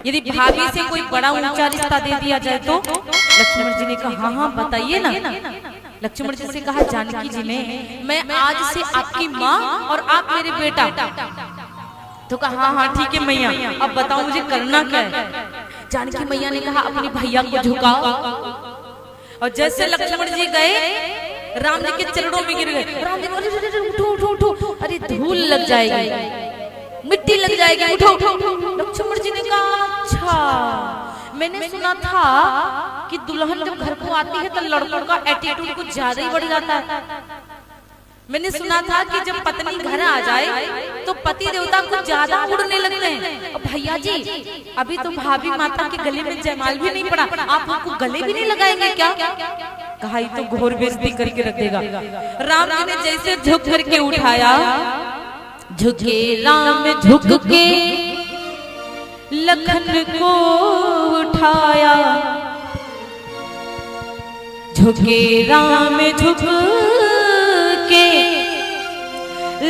यदि भाभी से कोई बड़ा ऊंचा रिश्ता दे दिया जाए तो? लक्ष्मण जी ने कहा हाँ हाँ बताइए ना। लक्ष्मण जी से कहा जानकी जी ने मैं आज से आपकी माँ और आप मेरे बेटा। तो कहा हाँ हाँ ठीक है मैया, अब बताओ मुझे करना क्या है। जानकी मैया ने कहा अपने भैया को झुकाओ। और जैसे लक्ष्मण जी गए राम जी के चरणों में गिर गए। राम जी उठो उठो उठो, अरे धूल लग जाएगी, मिट्टी लग जाएगी, उठो। लक्ष्मण जी ने कहा अच्छा, मैंने सुना था कि दुल्हन जब घर को आती है तो लड़कों का एटीट्यूड कुछ ज्यादा ही बढ़ जाता है। मैंने सुना था कि जब पत्नी घर आ जाए तो पति देवता कुछ ज्यादा उड़ने लगते हैं। और भैया जी अभी तो भाभी माता के गले में जयमाल भी नहीं पड़ा, आप हमको गले भी नहीं लगाएंगे क्या? कहा तो घोर बेइज्जती करके रख देगा। राम जी ने जैसे झुक करके उठाया, झुके राम झुक के लखन को उठाया, झुके राम झुक के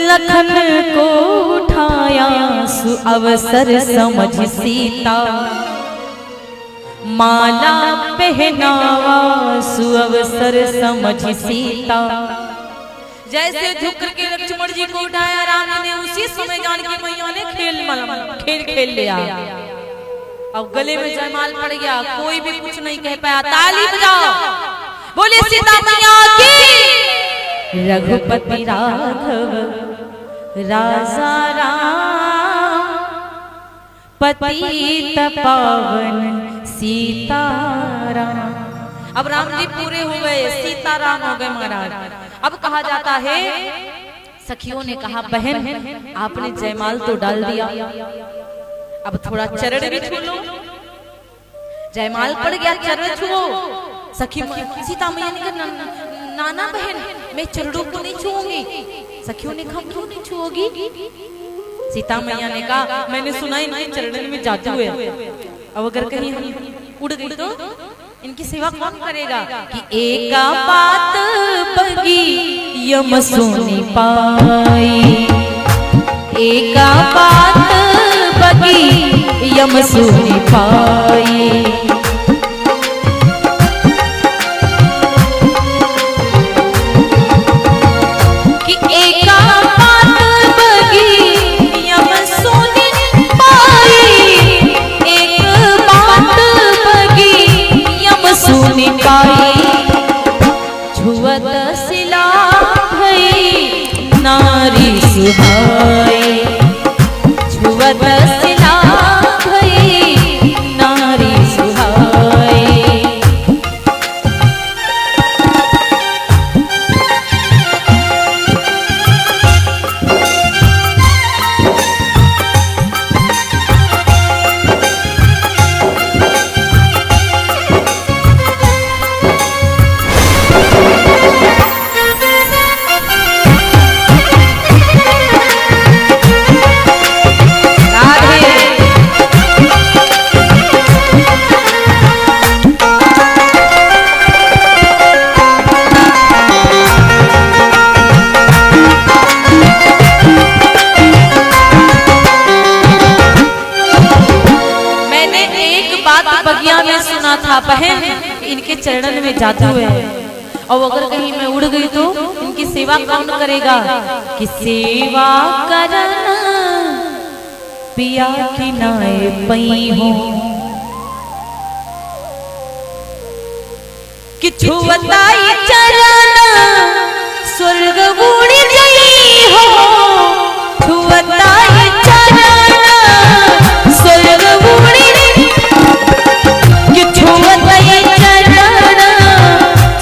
लखन को उठाया। सुअवसर समझ सीता माला पहनावा, सुअवसर समझ सीता। जैसे झुक करके लक्ष्मण जी को उठाया राम जी ने, उसी समय जानकी मैया ने खेल लिया। अब गले में जयमाल पड़ गया, कोई भी कुछ नहीं कह पाया। ताली बजाओ, बोले सीता मैया की। रघुपति राघव राजा राम, पतित पावन सीताराम। अब राम जी पूरे हो गए, सीताराम हो गए महाराज। अब कहा जाता है सखियों ने कहा बहन आपने जयमाल तो डाल दिया, अब थोड़ा चरण भी छू लो। जयमाल पड़ गया, चरण छुओ। सखी सीता मैया ने कहा नाना बहन मैं चरणों को नहीं छूऊंगी। सखियों ने कहा क्यों नहीं छुओगी? सीता मैया ने कहा मैंने सुना इनके चरणों में जादू है, अब अगर कहीं हम उड़ गई तो इनकी सेवा कौन करेगा? कि एका बात बगी यम सुनी पाई, एका बात बगी यम सुनी पाई। कि एका बात बगी यम सुनी पाई, एक बात बगी यम सुनी पाई। छुअत सिला भई नारी सुहाई, छुअत सिला भई नारी सुहाई। बहन इनके चरणन में जादू है, और अगर कहीं मैं उड़ गई तो इनकी सेवा कौन करेगा? कि सेवा करना पिया की नाए पई हो, कि छुअताई चरण स्वर्ग उड़ गई हो, छुअताई चरण स्वर्ग उड़ गई, कि छुअताई चरण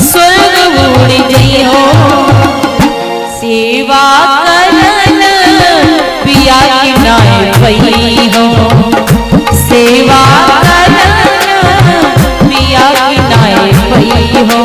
स्वर्ग उड़ गई हो। सेवा करन पिया की नाए पई हो, सेवा करन पिया की नाए पई हो।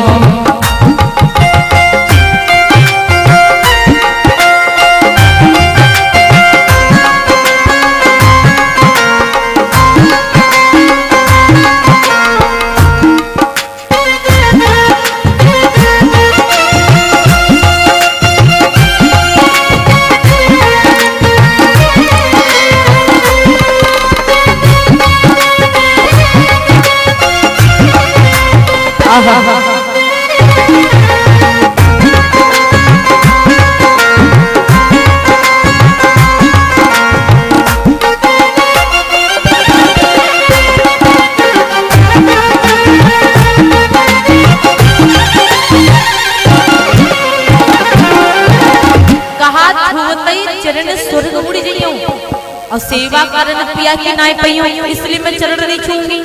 चरण स्वर्ग उड़ जइयो और सेवा कारण पिया की नाय पइयो, इसलिए मैं चरण नहीं छूंगी।